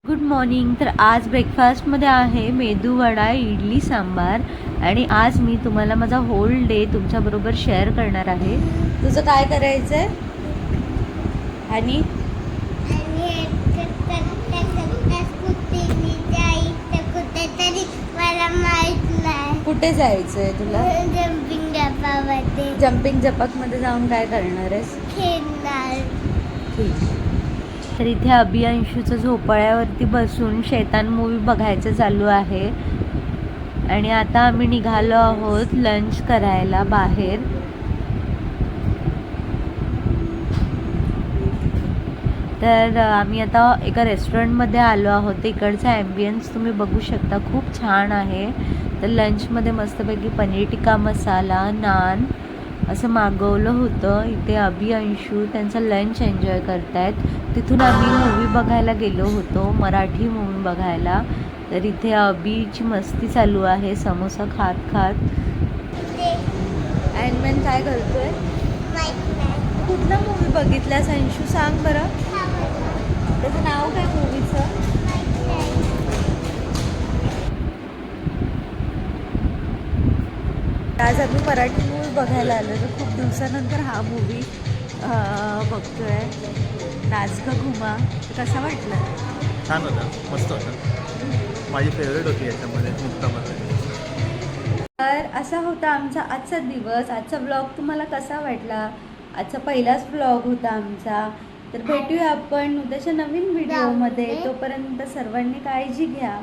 Good morning. तर आज ब्रेकफास्टमध्ये आहे मेदूवडा, इडली, सांबार. आणि आज मी तुम्हाला माझा होल डे तुमच्याबरोबर शेअर करणार आहे. तुझं काय करायचं आहे? आणि कुठे जायचं आहे तुला? जम्पिंग जपाकमध्ये जाऊन काय करणार आहेस? ठीक. तर इथे अभियांशूचं झोपाळ्यावरती बसून शैतान मूवी बघायचं चालू आहे. आणि आता आम्ही निघालो आहोत लंच करायला बाहेर. तर आम्ही आता एका रेस्टॉरंटमध्ये आलो आहोत. इकडचा ॲम्बियन्स तुम्ही बघू शकता, खूप छान आहे. तर लंचमध्ये मस्तपैकी पनीर टिक्का मसाला, नान असं मागवलं होतं. इथे अभियांशू त्यांचा लंच एन्जॉय करतायत. तिथून आम्ही मूवी बघायला गेलो होतो, मराठी मूवी बघायला. तर इथे अभिची मस्ती चालू आहे समोसा खात खात. अँडमॅन काय करतोय? कुठला मूवी बघितलास अंशू, सांग बरं. त्याचं नाव काय मूवीचं? आज आम्ही मराठी मूवी बघायला आलो. तर खूप दिवसानंतर हा मूवी बघतोय, नाच का घुमा. कसा वाटला? छान होता, मस्त होता. माझी फेवरेट होती याच्यामध्ये मुक्तामध्ये. तर असा होता आमचा आजचा दिवस. आजचा ब्लॉग तुम्हाला कसा वाटला? आजचा पहिलाच ब्लॉग होता आमचा. तर भेटूया आपण उद्याच्या नवीन व्हिडिओमध्ये. तोपर्यंत सर्वांनी काळजी घ्या.